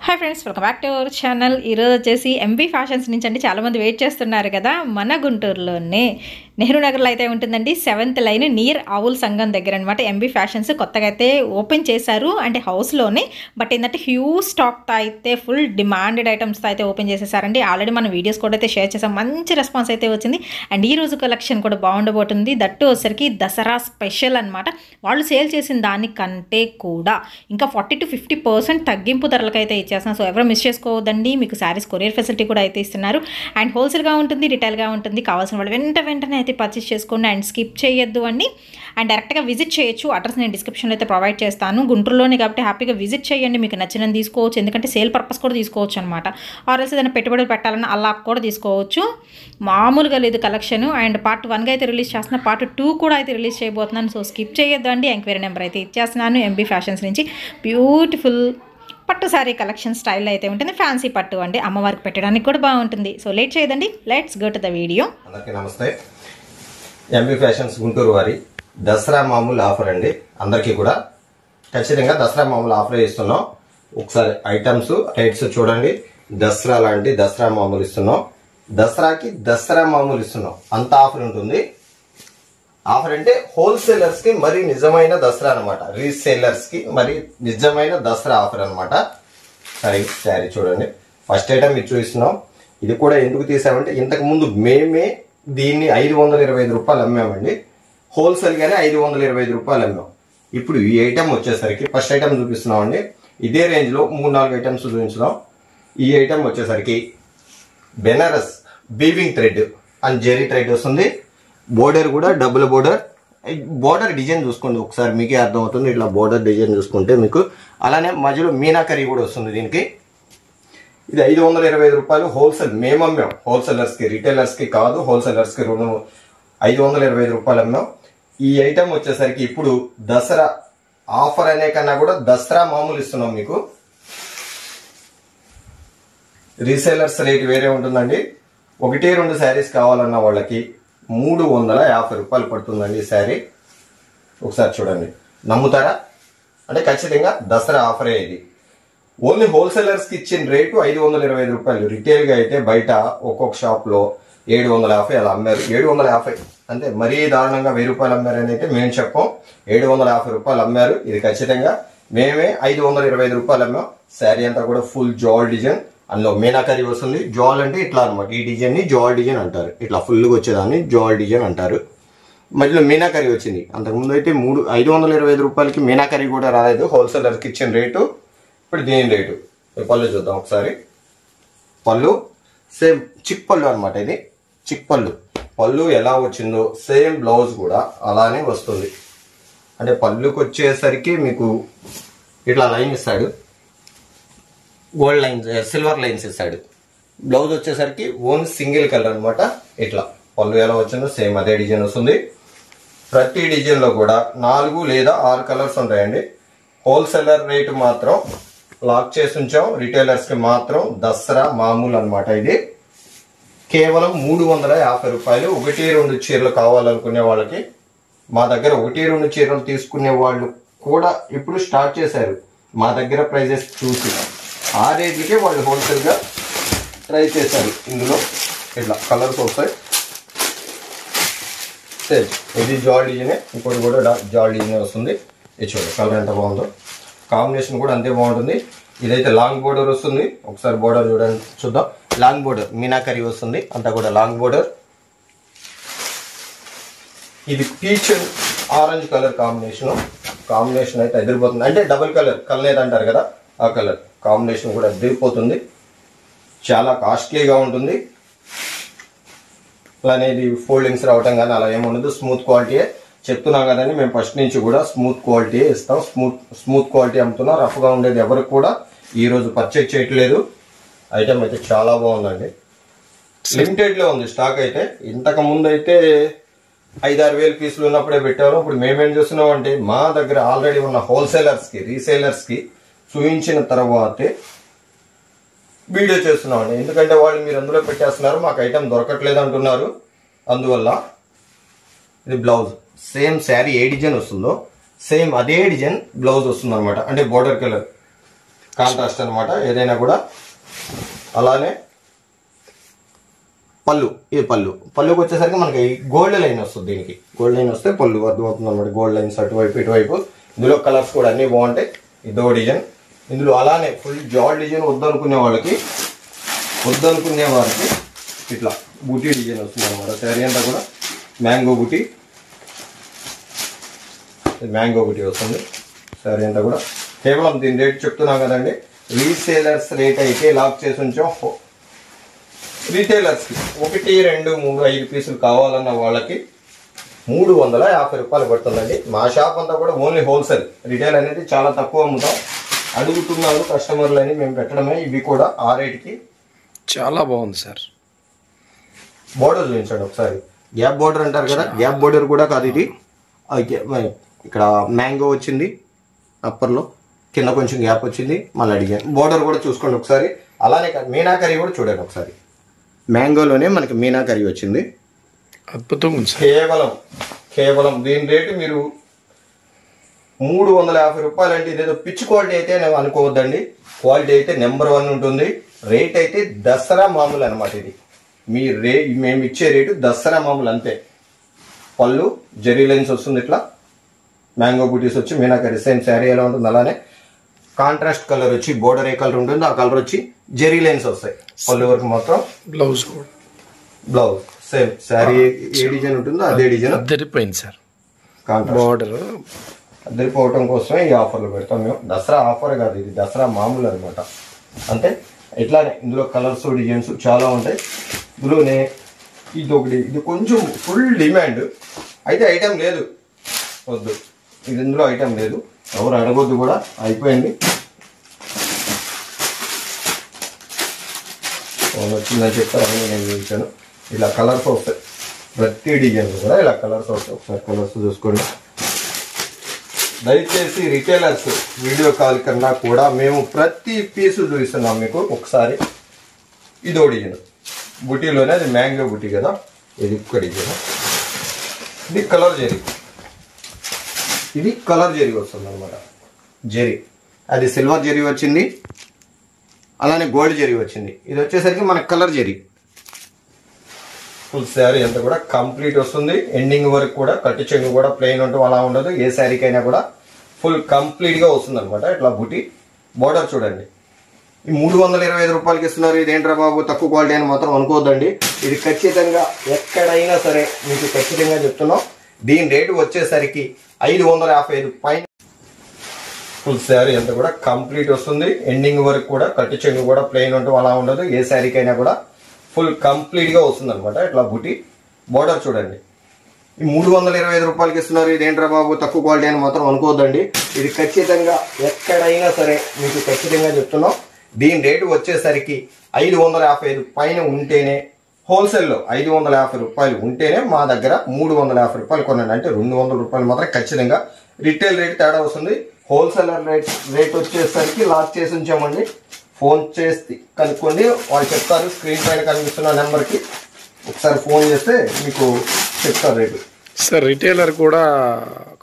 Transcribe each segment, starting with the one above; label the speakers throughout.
Speaker 1: Hi friends, welcome back to our channel. ఈరోజు వచ్చేసి MB fashions నుంచి అండి చాలామంది వెయిట్ చేస్తున్నారు కదా. మన గుంటూరులోనే నెహ్రూ నగర్లో అయితే ఉంటుందండి, 7th లైన్ నియర్ ఆవుల్ సంఘం దగ్గర అనమాట. ఎంబీ ఫ్యాషన్స్ కొత్తగా అయితే ఓపెన్ చేశారు, అంటే హౌస్లోనే. బట్ ఏంటంటే హ్యూజ్ స్టాక్తో అయితే ఫుల్ డిమాండెడ్ ఐటమ్స్తో అయితే ఓపెన్ చేసేసారండి. ఆల్రెడీ మనం వీడియోస్ కూడా అయితే షేర్ చేసాం, మంచి రెస్పాన్స్ అయితే వచ్చింది. అండ్ ఈ రోజు కలెక్షన్ కూడా బాగుండబోతుంది. దట్టు వచ్చేసరికి దసరా స్పెషల్ అనమాట. వాళ్ళు సేల్ చేసిన దానికంటే కూడా ఇంకా 40 to 50% తగ్గింపు ధరలకైతే ఇచ్చేస్తున్నాం. సో ఎవరో మిస్ చేసుకోవద్దండి. మీకు శారీస్ కొరియర్ ఫెసిలిటీ కూడా అయితే ఇస్తున్నారు. అండ్ హోల్సేల్గా ఉంటుంది, రిటైల్గా ఉంటుంది. కావాల్సిన వాళ్ళు వెంటనే అయితే పర్చేస్ చేసుకోండి. అండ్ స్కిప్ చేయొద్దు అండి. అండ్ డైరెక్ట్గా విజిట్ చేయొచ్చు. అడ్రస్ నేను డిస్క్రిప్షన్లో అయితే ప్రొవైడ్ చేస్తాను. గుంటూరులోనే కాబట్టి హ్యాపీగా విజిట్ చేయండి. మీకు నచ్చినది తీసుకోవచ్చు, ఎందుకంటే సేల్ పర్పస్ కూడా తీసుకోవచ్చు అనమాట. ఆర్ఎల్స్ ఏదైనా పెట్టుబడులు పెట్టాలన్నా అలా కూడా తీసుకోవచ్చు. మామూలుగా లేదు కలెక్షన్. అండ్ పార్ట్ 1గా అయితే రిలీజ్ చేస్తున్నా, పార్ట్ 2 కూడా అయితే రిలీజ్ చేయబోతున్నాను. సో స్కిప్ చేయొద్దు అండి. ఎంక్వైరీ నెంబర్ అయితే ఇచ్చేస్తున్నాను. ఎంబీ ఫ్యాషన్స్ నుంచి బ్యూటిఫుల్ పట్టు శారీ కలెక్షన్ స్టైల్ అయితే ఉంటుంది. ఫ్యాన్సీ పట్టు అండి, అమ్మవారికి పెట్టడానికి కూడా బాగుంటుంది. సో లేట్ చేయదండి, let's go to the video.
Speaker 2: అందరికీ నమస్తే. ఎంబీ ఫ్యాషన్స్ గుంటూరు వారి దసరా మామూలు ఆఫర్ అండి. అందరికీ కూడా ఖచ్చితంగా దసరా మామూలు ఆఫర్ ఇస్తున్నాం. ఒకసారి ఐటమ్స్ రేట్స్ చూడండి. దసరా లాంటి దసరా మామూలు ఇస్తున్నాం. దసరాకి దసరా మామూలు ఇస్తున్నాం, అంత ఆఫర్ ఉంటుంది. ఆఫర్ అంటే హోల్సేలర్స్ కి మరి నిజమైన దసరా అనమాట. రీసేలర్స్ కి మరి నిజమైన దసరా ఆఫర్ అనమాట. శారీ చూడండి. ఫస్ట్ ఐటమ్ ఇది చూపిస్తున్నాం. ఇది కూడా ఎందుకు తీసామంటే, ఇంతకు ముందు మేమే దీన్ని 525 రూపాయలు అమ్మామండి. హోల్సేల్ గానే 525 రూపాయలు అమ్మాం. ఇప్పుడు ఈ ఐటమ్ వచ్చేసరికి ఫస్ట్ ఐటమ్ చూపిస్తున్నాం అండి. ఇదే రేంజ్ లో 3-4 ఐటమ్స్ చూపించుదాం. ఈ ఐటమ్ వచ్చేసరికి Banaras weaving thread and zari thread వస్తుంది. బోర్డర్ కూడా డబుల్ బోర్డర్. బోర్డర్ డిజైన్ చూసుకోండి ఒకసారి, మీకే అర్థం అవుతుంది. ఇట్లా బోర్డర్ డిజైన్ చూసుకుంటే మీకు. అలానే మధ్యలో మీనాకరీ కూడా వస్తుంది దీనికి. ఇది 525 రూపాయలు హోల్సేల్ మేము అమ్మాం. హోల్సేలర్స్ కి, రిటైలర్స్ కి కాదు. హోల్సేలర్స్ కి 525 రూపాయలు అమ్మాం. ఈ ఐటమ్ వచ్చేసరికి ఇప్పుడు దసరా ఆఫర్ అనే కన్నా కూడా దసరా మామూలు ఇస్తున్నాం మీకు. రీసేలర్స్ రేట్ వేరే ఉంటుందండి. 1-2 శారీస్ కావాలన్న వాళ్ళకి 350 రూపాయలు పడుతుందండి ఈ శారీ. ఒకసారి చూడండి, నమ్ముతారా? అంటే ఖచ్చితంగా దసరా ఆఫరే ఇది. ఓన్లీ హోల్సేలర్స్ కి ఇచ్చిన రేటు 525 రూపాయలు. రిటైల్ గా అయితే బయట ఒక్కొక్క షాప్ లో 750 అలా అమ్మారు. 750 అంటే మరీ దారుణంగా 1000 రూపాయలు అమ్మారని అయితే మేము చెప్పాం. 750 రూపాయలు అమ్మారు. ఇది ఖచ్చితంగా మేమే 525 రూపాయలు అమ్మాం. శారీ అంతా కూడా ఫుల్ జాల్ డిజైన్, అందులో మీనాకరీ వస్తుంది. జాల్ అంటే ఇట్లా అనమాట. ఈ డిజైన్ ని జాల్ డిజైన్ అంటారు. ఇట్లా ఫుల్గా వచ్చేదాన్ని జాల్ డిజైన్ అంటారు. మధ్యలో మీనాకరీ వచ్చింది. అంతకుముందు అయితే 525 రూపాయలకి మీనాకరీ కూడా రాలేదు. హోల్సేలర్కి ఇచ్చిన రేటు. ఇప్పుడు దీని రేటు. పళ్ళు చూద్దాం ఒకసారి. పళ్ళు సేమ్ చిక్ పళ్ళు అనమాట. ఇది చిక్ పళ్ళు. పళ్ళు ఎలా వచ్చిందో సేమ్ బ్లౌజ్ కూడా అలానే వస్తుంది. అంటే పళ్ళుకి వచ్చేసరికి మీకు ఇట్లా లైన్ ఇస్తాడు, గోల్డ్ లైన్స్, సిల్వర్ లైన్స్ ఇస్తాడు. బ్లౌజ్ వచ్చేసరికి ఓన్ సింగిల్ కలర్ అనమాట. ఇట్లా పళ్ళు ఎలా వచ్చిందో సేమ్ అదే డిజైన్ వస్తుంది. ప్రతి డిజైన్ లో కూడా 4 లేదా 6 కలర్స్ ఉంటాయండి. హోల్సేలర్ రేటు మాత్రం లాక్ చేసి ఉంచాం. రిటైలర్స్ కి మాత్రం దసరా మామూలు అనమాట. ఇది కేవలం 350 రూపాయలు. 1-2 చీరలు కావాలనుకునే వాళ్ళకి మా దగ్గర 1-2 చీరలు తీసుకునే వాళ్ళు కూడా ఇప్పుడు స్టార్ట్ చేశారు. మా దగ్గర ప్రైజెస్ చూసి ఆ రేట్లకే వాళ్ళు హోల్సేల్ గా ట్రై చేశారు. ఇందులో ఇట్లా కలర్స్ వస్తాయి. ఇది జాల్ డిజైన్, ఇంకోటి కూడా జాల్ డిజైన్ వస్తుంది. ఇది చూడండి కలర్ ఎంత బాగుందో. కాంబినేషన్ కూడా అంతే బాగుంటుంది. ఇదైతే లాంగ్ బోర్డర్ వస్తుంది. ఒకసారి బోర్డర్ చూడండి, చూద్దాం. లాంగ్ బోర్డర్ మీనాకరీ వస్తుంది, అంతా కూడా లాంగ్ బోర్డర్. ఇది పీచ్ ఆరెంజ్ కలర్ కాంబినేషన్ అయితే ఎదిరిపోతుంది. అంటే డబుల్ కలర్ కలనేది అంటారు కదా, ఆ కలర్ కాంబినేషన్ కూడా ఎదిరిపోతుంది. చాలా కాస్ట్లీగా ఉంటుంది. అనేది ఫోల్డింగ్స్ రావటం కానీ అలా ఏముండదు. స్మూత్ క్వాలిటీయే చెప్తున్నాం కదండి. మేము ఫస్ట్ నుంచి కూడా స్మూత్ క్వాలిటీ ఇస్తాం. స్మూత్ క్వాలిటీ అమ్ముతున్నాం. రఫ్గా ఉండేది ఎవరికి కూడా ఈ రోజు పర్చేజ్ చేయట్లేదు. ఐటమ్ అయితే చాలా బాగుందండి. లిమిటెడ్ లో ఉంది స్టాక్ అయితే. ఇంతకు ముందు అయితే 5-6 వేల పీసులు ఉన్నప్పుడే పెట్టారు. ఇప్పుడు మేమేం చేస్తున్నాం అంటే, మా దగ్గర ఆల్రెడీ ఉన్న హోల్సేలర్స్ కి, రీసేలర్స్ కి చూపించిన తర్వాతే వీడియో చేస్తున్నామండి. ఎందుకంటే వాళ్ళు మీరు అందులో పెట్టేస్తున్నారు, మాకు ఐటమ్ దొరకట్లేదు అంటున్నారు. అందువల్ల ఇది బ్లౌజ్ సేమ్ శారీ ఏ డిజైన్ వస్తుందో సేమ్ అదే డిజైన్ బ్లౌజ్ వస్తుంది అనమాట. అంటే బోర్డర్ కలర్ కాంట్రాస్ట్ అనమాట ఏదైనా కూడా. అలానే పళ్ళు, ఇది పళ్ళుకి వచ్చేసరికి మనకి గోల్డ్ లైన్ వస్తుంది. దీనికి గోల్డ్ లైన్ వస్తే పళ్ళు అర్థమవుతుంది అనమాట. గోల్డ్ లైన్స్ అటువైపు ఇటువైపు. ఇందులో కలర్స్ కూడా అన్నీ బాగుంటాయి. ఇదో డిజైన్. ఇందులో అలానే ఫుల్ జాల్ డిజైన్ వద్దనుకునే వారికి ఇట్లా బూటీ డిజైన్ వస్తుంది అనమాట. శారీ అంతా కూడా మ్యాంగో బూటీ వస్తుంది శారీ అంతా కూడా. కేవలం దీని రేట్ చెప్తున్నాం కదండి. రీసేలర్స్ రేట్ అయితే లాక్ చేసి ఉంచాం. రీటైలర్స్కి 1, 2, 3, 5 పీసులు కావాలన్న వాళ్ళకి 350 రూపాయలు పడుతుందండి. మా షాప్ అంతా కూడా ఓన్లీ హోల్సేల్. రిటైల్ అనేది చాలా తక్కువ అమ్ముతాం. అడుగుతున్నారు కస్టమర్లు అని మేము పెట్టడమే. ఇవి కూడా ఆ రేట్కి
Speaker 3: చాలా బాగుంది సార్.
Speaker 2: బోర్డర్ చూపించండి ఒకసారి. గ్యాప్ బోర్డర్ అంటారు కదా, గ్యాప్ బోర్డర్ కూడా కాదు ఇది. ఇక్కడ మ్యాంగో వచ్చింది అప్పర్లో, కింద కొంచెం గ్యాప్ వచ్చింది. మళ్ళీ అడిగాను బోర్డర్ కూడా చూసుకోండి ఒకసారి. అలానే మీనాకరీ కూడా చూడండి ఒకసారి. మ్యాంగోలోనే మనకి మీనాకరీ వచ్చింది.
Speaker 3: అద్భుతంగా ఉంది.
Speaker 2: కేవలం దీని రేటు మీరు 350 రూపాయలు అంటే ఇదేదో పిచ్ క్వాలిటీ అయితే అనుకోవద్దండి. క్వాలిటీ అయితే నెంబర్ 1 ఉంటుంది. రేట్ అయితే దసరా మామూలు అనమాట. ఇది మేము ఇచ్చే రేటు దసరా మామూలు అంతే. పళ్ళు జెరీ లైన్స్ వస్తుంది, ఇట్లా మ్యాంగో బూటీస్ వచ్చి మీనాకరీ సేమ్ శారీ ఎలా ఉంటుంది అలానే కాంట్రాస్ట్ కలర్ వచ్చి బోర్డర్ ఏ కలర్ ఉంటుంది ఆ కలర్ వచ్చి జెరీ లైన్స్ వస్తాయి. పళ్ళు వరకు మొత్తం
Speaker 3: బ్లౌజ్
Speaker 2: సేమ్ శారీ ఏ డిజైన్ ఉంటుందో అదే డిజైన్
Speaker 3: అద్దరిపోయింది సార్.
Speaker 2: బోర్డర్ అద్దరిపోవటం కోసమే ఈ ఆఫర్లు పెడతాం మేము. దసరా ఆఫర్ కాదు, ఇది దసరా మామూలు అనమాట. అంటే ఇట్లానే ఇందులో కలర్స్ డిజైన్స్ చాలా ఉంటాయి. ఇందులోనే ఇది కొంచెం ఫుల్ డిమాండ్ అయితే ఐటెం లేదు, వద్దు. ఇది ఇందులో ఐటెం లేదు, ఎవరు అడగొద్దు కూడా, అయిపోయింది. వచ్చిందని చెప్తారు అని నేను చూపించాను. ఇలా కలర్స్ వస్తాయి ప్రతి డిజైన్ కూడా, ఇలా కలర్స్ వస్తాయి. ఒకసారి కలర్స్ చూసుకోండి. దయచేసి రిటైలర్స్ వీడియో కాల్ కన్నా కూడా మేము ప్రతి పీసు చూపిస్తున్నాం మీకు. ఒకసారి ఇదో డిజైన్ బుటీలోనే, అది మ్యాంగో బుటీ కదా, ఇది ఒక్క డిజైన్. ఇది కలర్ జరీ వస్తుంది అనమాట. జరీ అది సిల్వర్ జరీ వచ్చింది, అలానే గోల్డ్ జరీ వచ్చింది. ఇది వచ్చేసరికి మనకు కలర్ జరీ. ఫుల్ శారీ అంతా కూడా కంప్లీట్ వస్తుంది. ఎండింగ్ వరకు కూడా కట్టి చెంగు కూడా ప్లెయిన్ ఉంటూ అలా ఉండదు. ఏ శారీకైనా కూడా ఫుల్ కంప్లీట్గా వస్తుంది అనమాట. ఇట్లా బుటీ బోర్డర్ చూడండి. ఈ 325 రూపాయలకి ఇస్తున్నారు. ఇదేంట్రా బాబు తక్కువ క్వాలిటీ అని మాత్రం అనుకోవద్దండి. ఇది ఖచ్చితంగా ఎక్కడైనా సరే మీకు ఖచ్చితంగా చెప్తున్నాం. దీని రేటు వచ్చేసరికి 555 పైన. ఫుల్ శారీ అంతా కూడా కంప్లీట్ వస్తుంది. ఎండింగ్ వరకు కూడా కట్టి చెంగు కూడా ప్లెయిన్ ఉంటూ అలా ఉండదు. ఏ శారీకైనా కూడా ఫుల్ కంప్లీట్గా వస్తుంది అనమాట. ఇట్లా బుటీ బోర్డర్ చూడండి. ఈ 325 రూపాయలకి ఇస్తున్నారు. ఇదేంట్రా బాబు తక్కువ క్వాలిటీ అని మాత్రం అనుకోవద్దండి. ఇది ఖచ్చితంగా ఎక్కడైనా సరే మీకు ఖచ్చితంగా చెప్తున్నాం. దీని రేటు వచ్చేసరికి 555 పైన ఉంటేనే, హోల్సేల్లో 550 రూపాయలు ఉంటేనే మా దగ్గర 350 రూపాయలు కొనండి. అంటే 200 రూపాయలు మాత్రం ఖచ్చితంగా రిటైల్ రేట్ తేడా వస్తుంది. హోల్సేలర్ రేట్ వచ్చేసరికి లాక్ చేసి ఉంచామండి. ఫోన్ చేసి కనుక్కోండి, వాళ్ళు చెప్తారు. స్క్రీన్ పైన కనిపిస్తున్న నెంబర్కి ఒకసారి ఫోన్ చేస్తే మీకు చెప్తారు రేటు.
Speaker 3: సార్ రిటైలర్ కూడా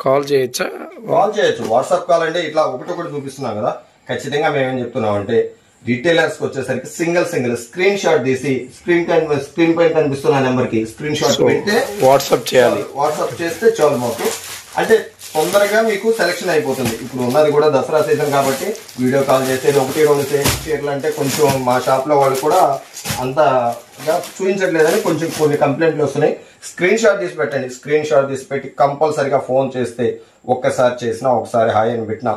Speaker 3: కాల్ చేయొచ్చా?
Speaker 2: కాల్ చేయొచ్చు, వాట్సాప్ కాల్ అంటే ఇట్లా ఒకటి చూపిస్తున్నాం కదా. ఖచ్చితంగా మేమేం చెప్తున్నాం అంటే రిటైలర్స్కి వచ్చేసరికి సింగిల్ స్క్రీన్ షాట్ తీసి స్క్రీన్ పైన కనిపిస్తున్న నెంబర్కి స్క్రీన్ షాట్ పెడితే వాట్సాప్ చేస్తే చాలు మాకు. అంటే తొందరగా మీకు సెలెక్షన్ అయిపోతుంది. ఇప్పుడు ఉన్నది కూడా దసరా సీజన్ కాబట్టి వీడియో కాల్ చేసేది 1, 2 చీరలు అంటే కొంచెం మా షాప్లో వాళ్ళు కూడా అంతగా చూపించట్లేదని కొంచెం కొన్ని కంప్లైంట్లు వస్తున్నాయి. స్క్రీన్ షాట్ తీసి పెట్టండి. స్క్రీన్ షాట్ తీసి పెట్టి కంపల్సరీగా ఫోన్ చేస్తే ఒక్కసారి చేసినా, ఒకసారి హాయ్ అని పెట్టినా,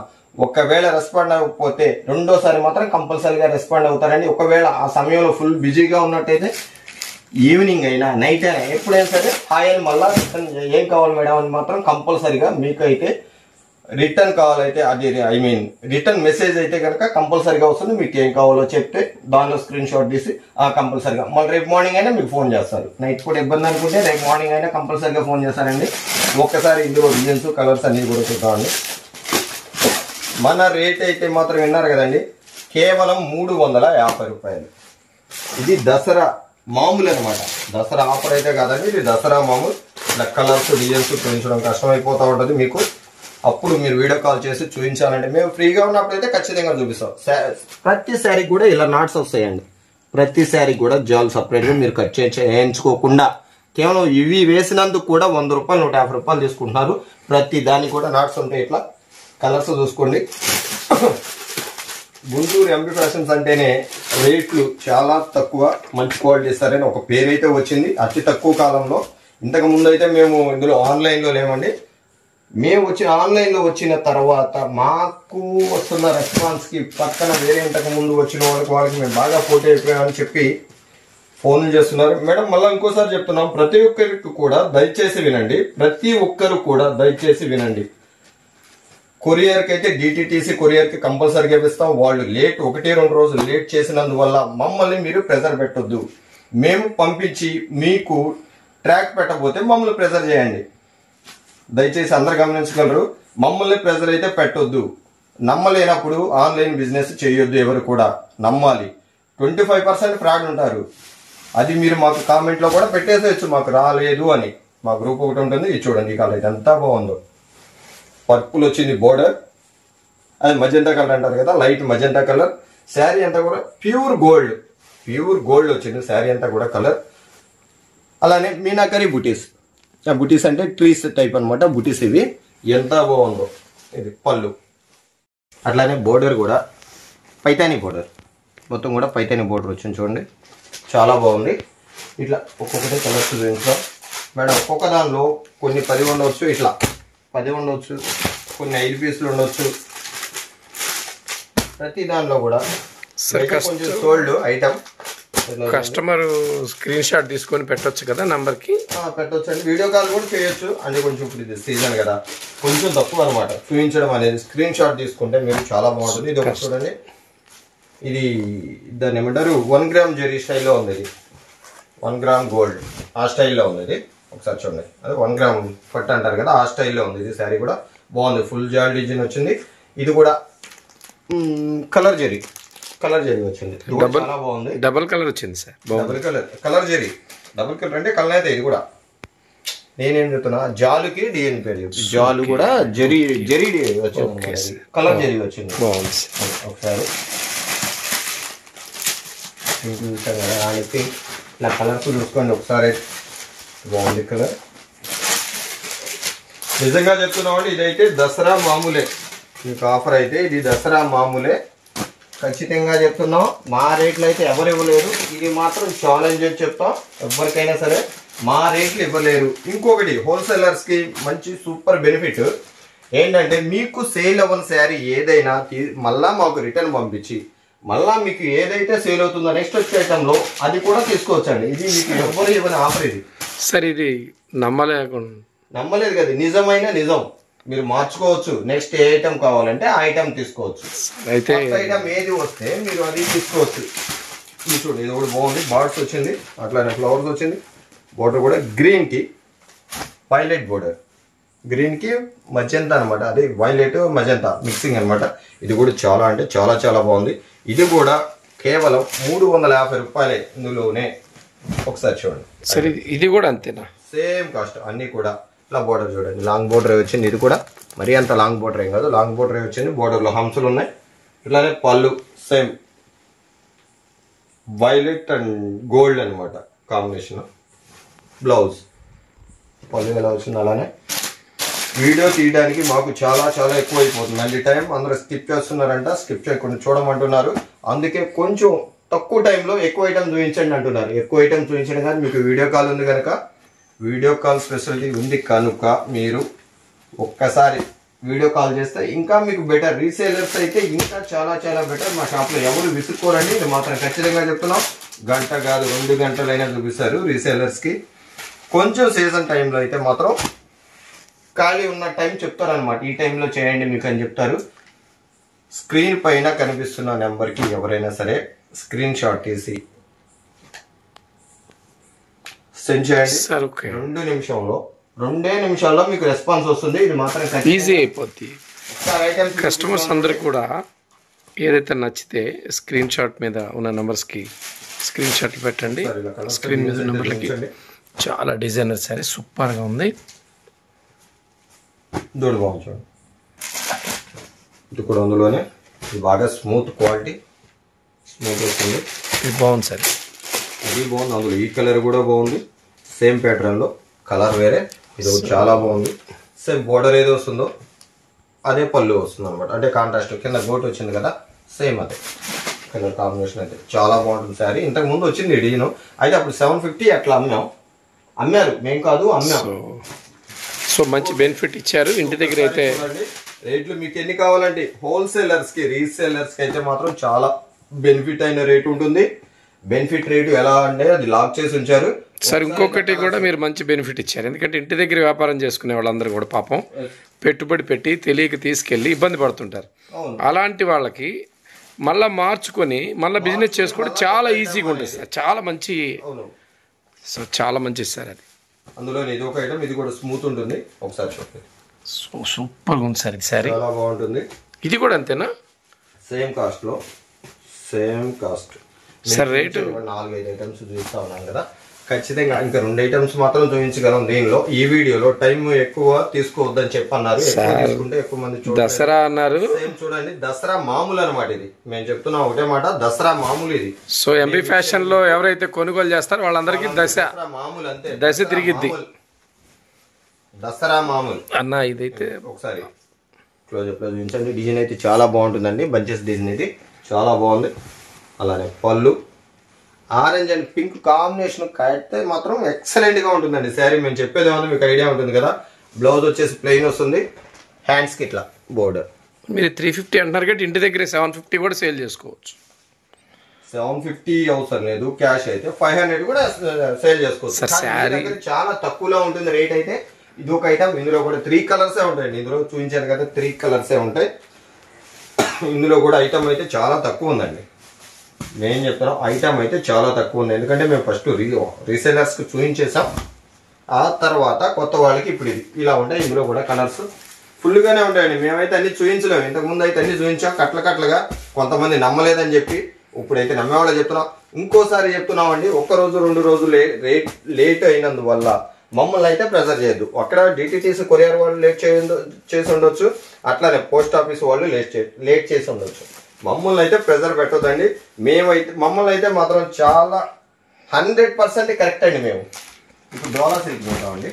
Speaker 2: ఒకవేళ రెస్పాండ్ అవ్వకపోతే రెండోసారి మాత్రం కంపల్సరీగా రెస్పాండ్ అవుతారండి. ఒకవేళ ఆ సమయంలో ఫుల్ బిజీగా ఉన్నట్టయితే ఈవినింగ్ అయినా నైట్ అయినా ఎప్పుడైనా సరే హాయ్ అని మళ్ళీ ఏం కావాలి మేడం అని మాత్రం కంపల్సరీగా మీకైతే రిటర్న్ కావాలైతే అది రిటర్న్ మెసేజ్ అయితే కనుక కంపల్సరీగా వస్తుంది. మీకు ఏం కావాలో చెప్తే దానిలో స్క్రీన్ షాట్ తీసి కంపల్సరీగా మళ్ళీ రేపు మార్నింగ్ అయినా మీకు ఫోన్ చేస్తారు. నైట్ కూడా ఇబ్బంది అనుకుంటే రేపు మార్నింగ్ అయినా కంపల్సరీగా ఫోన్ చేస్తారండి. ఒక్కసారి ఇందులో డిజైన్స్ కలర్స్ అన్ని కూడా చూద్దామండి. మన రేట్ అయితే మాత్రం విన్నారు కదండి, కేవలం 350 రూపాయలు. ఇది దసరా మామూలు అనమాట. దసరా ఆఫర్ అయితే కాదండి, ఇది దసరా మామూలు. ఇలా కలర్స్ డిజైన్స్ పెంచడం కష్టమైపోతూ ఉంటుంది మీకు. అప్పుడు మీరు వీడియో కాల్ చేసి చూపించాలంటే మేము ఫ్రీగా ఉన్నప్పుడైతే ఖచ్చితంగా చూపిస్తాం. ప్రతి శారీ కూడా ఇలా నాట్స్ వస్తాయండి. ప్రతి శారీ కూడా జాల్ సపరేట్గా మీరు కట్ చేయించుకోకుండా కేవలం ఇవి వేసినందుకు కూడా 100 రూపాయలు 150 రూపాయలు తీసుకుంటున్నారు. ప్రతి దానికి కూడా నాట్స్ ఉంటాయి. ఇట్లా కలర్స్ చూసుకోండి. గుంటూరు ఎంబీ ఫ్యాషన్స్ అంటేనే రేట్లు చాలా తక్కువ, మంచి క్వాలిటీ ఇస్తారని ఒక పేరైతే వచ్చింది అతి తక్కువ కాలంలో. ఇంతకు ముందు అయితే మేము ఇందులో ఆన్లైన్లో లేమండి. మేము ఆన్లైన్లో వచ్చిన తర్వాత మాకు వస్తున్న రెస్పాన్స్కి పక్కన వేరే ఇంతకు ముందు వచ్చిన వాళ్ళకి మేము బాగా పోటీ అయిపోయామని చెప్పి ఫోన్లు చేస్తున్నారు. మేడం మళ్ళీ ఇంకోసారి చెప్తున్నాం, ప్రతి ఒక్కరికి కూడా దయచేసి వినండి. ప్రతి ఒక్కరు కూడా దయచేసి వినండి. కొరియర్కి అయితే డిటిటిసి కొరియర్కి కంపల్సరీగా ఇస్తాం. వాళ్ళు లేట్ 1-2 రోజులు లేట్ చేసినందువల్ల మమ్మల్ని మీరు ప్రెజర్ పెట్టొద్దు. మేము పంపించి మీకు ట్రాక్ పెట్టకపోతే మమ్మల్ని ప్రెజర్ చేయండి. దయచేసి అందరు గమనించగలరు. మమ్మల్ని ప్రెజర్ అయితే పెట్టొద్దు. నమ్మలేనప్పుడు ఆన్లైన్ బిజినెస్ చేయొద్దు. ఎవరు కూడా నమ్మాలి. 25% ఫ్రాడ్ ఉంటారు. అది మీరు మాకు కామెంట్లో కూడా పెట్టేసేయచ్చు, మాకు రాలేదు అని. మా గ్రూప్ ఒకటి ఉంటుంది. ఇది చూడండి, ఈ కలర్ అయితే ఎంత బాగుందో. పర్పుల్ వచ్చింది బోర్డర్, అది మజెంటా కలర్ అంటారు కదా, లైట్ మజెంటా కలర్. శారీ అంతా కూడా ప్యూర్ గోల్డ్ వచ్చింది శారీ అంతా కూడా కలర్. అలానే మీనాకరీ బుటీస్. బుటీస్ అంటే ట్రీస్ టైప్ అనమాట బుటీస్. ఇవి ఎంత బాగుందో. ఇది పళ్ళు. అట్లానే బోర్డర్ కూడా పైతాని బోర్డర్, మొత్తం కూడా పైతాని బోర్డర్ వచ్చింది చూడండి, చాలా బాగుంది. ఇట్లా ఒక్కొక్కటి కలర్స్ చూపించాం మేడం. ఒక్కొక్క దానిలో కొన్ని 10 ఉండవచ్చు, ఇట్లా 10 ఉండవచ్చు, కొన్ని 5 పీసులు ఉండవచ్చు. ప్రతి దానిలో కూడా కొంచెం sold item.
Speaker 3: Customer screen shot తీసుకొని పెట్టొచ్చు కదా నంబర్కి,
Speaker 2: పెట్టొచ్చు అండి. వీడియో కాల్ కూడా చేయొచ్చు. అంటే కొంచెం ఇప్పుడు ఇది సీజన్ కదా, కొంచెం తక్కువ అనమాట చూపించడం అనేది. స్క్రీన్ షాట్ తీసుకుంటే మీరు చాలా బాగుంటుంది. ఇది ఒకటి చూడండి, ఇది దాన్ని ఏమంటారు 1 గ్రామ్ జెరీ స్టైల్లో ఉంది. ఇది 1 గ్రామ్ గోల్డ్ ఆ స్టైల్లో ఉంది. ఇది ఒకసారి చూడండి, అదే 1 గ్రామ్ పట్టు అంటారు కదా, ఆ స్టైల్లో ఉంది. ఇది శారీ కూడా బాగుంది, ఫుల్ జాల్ డిజైన్ వచ్చింది. ఇది కూడా కలర్ జెరీ వచ్చింది, చాలా బాగుంది.
Speaker 3: డబుల్ కలర్ వచ్చింది sir,
Speaker 2: colour zari double colour అంటే కలర్ అయితే ఇది కూడా నేనేం చెప్తున్నా, జాలుకి డిఎన్ పేరు జాలు కూడా జెరీ వచ్చింది, కలర్ జెరీ వచ్చింది,
Speaker 3: బాగుంది.
Speaker 2: ఒకసారి చూసారు కదా రానికి ఇలా కలర్స్ చూసుకోండి ఒకసారి, బాగుంది కలర్. నిజంగా చెప్తున్నామండి, ఇదైతే దసరా మామూలే. మీకు ఆఫర్ అయితే ఇది దసరా మామూలే, ఖచ్చితంగా చెప్తున్నాం. మా రేట్లు అయితే ఎవరు ఇవ్వలేరు. ఇది మాత్రం ఛాలెంజ్ అని చెప్తాం, ఎవరికైనా సరే మా రేట్లు ఇవ్వలేరు. ఇంకొకటి హోల్సేలర్స్కి మంచి సూపర్ బెనిఫిట్ ఏంటంటే, మీకు సేల్ అవ్వని శారీ ఏదైనా మళ్ళా మాకు రిటర్న్ పంపించి మళ్ళా మీకు ఏదైతే సేల్ అవుతుందో నెక్స్ట్ వచ్చే ఐటెంలో అది కూడా తీసుకోవచ్చండి. ఇది మీకు ఎవ్వరు ఇవ్వని ఆఫర్. ఇది
Speaker 3: సార్ ఇది
Speaker 2: నమ్మలేదు కదా, నిజమైన నిజం. మీరు మార్చుకోవచ్చు, నెక్స్ట్ ఏ ఐటమ్ కావాలంటే ఆ ఐటమ్ తీసుకోవచ్చు.
Speaker 3: అయితే
Speaker 2: ఐటమ్ ఏది వస్తే మీరు అది తీసుకోవచ్చు. ఇది చూడండి, ఇది కూడా బాగుంది. బార్డర్స్ వచ్చింది, అట్లానే ఫ్లవర్స్ వచ్చింది. బోర్డర్ కూడా గ్రీన్కి వైలెట్ బోర్డర్, గ్రీన్కి మజెంతా అనమాట, అది వైలెట్ మజెంతా మిక్సింగ్ అనమాట. ఇది కూడా చాలా అంటే చాలా చాలా బాగుంది. ఇది కూడా కేవలం 350 రూపాయలే ఇందులోనే. ఒకసారి చూడండి.
Speaker 3: సరే ఇది కూడా అంతేనా?
Speaker 2: సేమ్ కాస్ట్ అన్నీ కూడా. ఇట్లా బోర్డర్ చూడండి, లాంగ్ బోర్డర్ వచ్చింది. ఇది కూడా మరీ అంత లాంగ్ బోర్డర్ ఏం కాదు, లాంగ్ బోర్డర్ వచ్చింది. బోర్డర్లో హంసలు ఉన్నాయి. ఇట్లానే పళ్ళు సేమ్ వైలెట్ అండ్ గోల్డ్ అనమాట కాంబినేషన్. బ్లౌజ్ పళ్ళు ఎలా వచ్చింది. అలానే వీడియో తీయడానికి మాకు చాలా చాలా ఎక్కువ అయిపోతుంది అండి టైం. అందరూ స్కిప్ చేస్తున్నారంట, స్కిప్ చేయకుండా చూడమంటున్నారు. అందుకే కొంచెం తక్కువ టైంలో ఎక్కువ ఐటమ్ చూపించండి అంటున్నారు. ఎక్కువ ఐటమ్ చూపించడం కానీ మీకు వీడియో కాల్ ఉంది కనుక, వీడియో కాల్ ఫెసిలిటీ ఉంది కనుక మీరు ఒక్కసారి వీడియో కాల్ చేస్తే ఇంకా మీకు బెటర్. రీసేలర్స్ అయితే ఇంకా చాలా చాలా బెటర్. మా షాప్లో ఎవరు విసుక్కోరండి, ఇది మాత్రం ఖచ్చితంగా చెప్తున్నాం. గంట కాదు 2 గంటలైనా చూపిస్తారు రీసేలర్స్కి. కొంచెం సీజన్ టైంలో అయితే మాత్రం ఖాళీ ఉన్న టైం చెప్తారనమాట, ఈ టైంలో చేయండి మీకు అని చెప్తారు. స్క్రీన్ పైన కనిపిస్తున్న నెంబర్కి ఎవరైనా సరే స్క్రీన్ షాట్ తీసి సెండ్ చేయండి. 2 నిమిషాల్లో మీకు రెస్పాన్స్ వస్తుంది. ఇది మాత్రం
Speaker 3: ఈజీ అయిపోద్ది. కస్టమర్స్ అందరు కూడా ఏదైతే నచ్చితే స్క్రీన్ షాట్ మీద ఉన్న నెంబర్స్కి స్క్రీన్ షాట్లు పెట్టండి. స్క్రీన్ మీద నెంబర్లకి చాలా డిజైనర్ సారీ సూపర్గా ఉంది.
Speaker 2: దూడు బాగుంది చూడండి. ఇది కూడా అందులోనే ఇది బాగా స్మూత్ క్వాలిటీ, స్మూత్ వస్తుంది.
Speaker 3: ఇది బాగుంది సార్,
Speaker 2: ఇది బాగుంది. అందులో ఈ కలర్ కూడా బాగుంది, సేమ్ ప్యాటర్న్లో కలర్ వేరే. ఇది చాలా బాగుంది. సేమ్ బోర్డర్ ఏదో వస్తుందో అదే పళ్ళు వస్తుంది అనమాట, అంటే కాంట్రాస్ట్ కింద గోటు వచ్చింది కదా, సేమ్ అదే కలర్ కాంబినేషన్. అయితే చాలా బాగుంటుంది శారీ. ఇంతకు ముందు వచ్చింది డిజైన్, అయితే అప్పుడు 750 అట్లా అమ్మారు, మేము కాదు అమ్మాం.
Speaker 3: సో మంచి బెనిఫిట్ ఇచ్చారు. ఇంటి దగ్గర అయితే
Speaker 2: రేట్లు మీకు ఎన్ని కావాలంటే హోల్సేలర్స్ కి, రీసేలర్స్ కి అయితే మాత్రం చాలా బెనిఫిట్ అయిన రేట్ ఉంటుంది. బెనిఫిట్ రేటు ఎలా అంటే అది లాక్ చేసి ఉంచారు
Speaker 3: సార్. ఇంకొకటి కూడా మీరు మంచి బెనిఫిట్ ఇచ్చారు, ఎందుకంటే ఇంటి దగ్గర వ్యాపారం చేసుకునే వాళ్ళందరూ కూడా పాపం పెట్టుబడి పెట్టి తెలియక తీసుకెళ్ళి ఇబ్బంది పడుతుంటారు. అలాంటి వాళ్ళకి మళ్ళీ మార్చుకొని మళ్ళీ బిజినెస్ చేసుకోవడం చాలా ఈజీగా ఉంటుంది సార్. చాలా మంచి, సో చాలా మంచిది సార్ అది.
Speaker 2: అందులో ఇది ఒక ఐటమ్, ఇది కూడా స్మూత్ ఉంటుంది. ఒకసారి చూడండి,
Speaker 3: సో సూపర్గా ఉంది సార్ ఇది సారీ.
Speaker 2: చాలా బాగుంటుంది.
Speaker 3: ఇది కూడా అంతేనా?
Speaker 2: సేమ్ కాస్ట్ లో, same cost
Speaker 3: sir. Rate
Speaker 2: 4-5 items చూపిస్తా ఉన్నాను కదా, ఖచ్చితంగా ఇంకా 2 ఐటమ్స్ మాత్రం చూపించగలం దీనిలో. ఈ వీడియోలో టైం ఎక్కువ తీసుకోవద్దని చెప్పన్నారు, తీసుకుంటే ఎక్కువ మంది
Speaker 3: దసరా అన్నారు.
Speaker 2: సేమ్ చూడండి, దసరా మామూలు అనమాట. ఇది మేము చెప్తున్నాం ఒకటే మాట, దసరా మామూలు ఇది.
Speaker 3: సో ఎంబీ ఫ్యాషన్ లో ఎవరైతే కొనుగోలు చేస్తారో వాళ్ళందరికీ దసరా
Speaker 2: మామూలు, అంతే
Speaker 3: దశ తిరిగిద్ది.
Speaker 2: దసరా మామూలు
Speaker 3: అన్న ఇదైతే
Speaker 2: ఒకసారి క్లోజ్అప్ లో చూపించండి. డిజైన్ అయితే చాలా బాగుంటుందండి, బంచెస్ డిజైన్ ఇది చాలా బాగుంది. అలానే పళ్ళు ఆరెంజ్ అండ్ పింక్ కాంబినేషన్ కడితే మాత్రం ఎక్సలెంట్ గా ఉంటుందండి శారీ. మేము చెప్పేది ఏమన్నా మీకు ఐడియా ఉంటుంది కదా. బ్లౌజ్ వచ్చేసి ప్లెయిన్ వస్తుంది, హ్యాండ్స్ కి ఇట్లా బోర్డర్.
Speaker 3: మీరు 350 అంటున్నారు కాబట్టి ఇంటి దగ్గర 750 కూడా సేల్ చేసుకోవచ్చు.
Speaker 2: 750 అవసరం లేదు, క్యాష్ అయితే 500 కూడా సేల్ చేసుకోవచ్చు. చాలా తక్కువలో ఉంటుంది రేట్ అయితే. ఇది ఒక ఐటమ్, ఇందులో కూడా 3 కలర్సే ఉంటాయండి. ఇందులో చూపించాను కదా 3 కలర్సే ఉంటాయి. ఇందులో కూడా ఐటమ్ అయితే చాలా తక్కువ ఉందండి. నేను చెప్తాను ఐటమ్ అయితే చాలా తక్కువ ఉంది, ఎందుకంటే మేము ఫస్ట్ రీసేలర్స్కి చూపించేసాం, ఆ తర్వాత కొత్త వాళ్ళకి ఇప్పుడు ఇది ఇలా ఉంటాయి. ఇందులో కూడా కలర్స్ ఫుల్గానే ఉంటాయండి. మేమైతే అన్ని చూపించలేము, ఇంతకుముందు అయితే అన్ని చూపించాం కట్లగా. కొంతమంది నమ్మలేదని చెప్పి ఇప్పుడైతే నమ్మేవాళ్ళే చెప్తున్నాం. ఇంకోసారి చెప్తున్నాం అండి, 1 రోజు 2 రోజులు లేట్ అయినందువల్ల మమ్మల్ని అయితే ప్రెజర్ చేయొద్దు. అక్కడ డిటిటీసీ కొరియర్ వాళ్ళు లేట్ చేసి ఉండొచ్చు, అట్లానే పోస్ట్ ఆఫీస్ వాళ్ళు లేట్ చేసి ఉండొచ్చు. మమ్మల్ని అయితే ప్రెజర్ పెట్టొద్దండి. మమ్మల్ని అయితే మాత్రం చాలా 100% కరెక్ట్ అండి. మేము ఇప్పుడు డోలా సిల్క్ పోతామండి.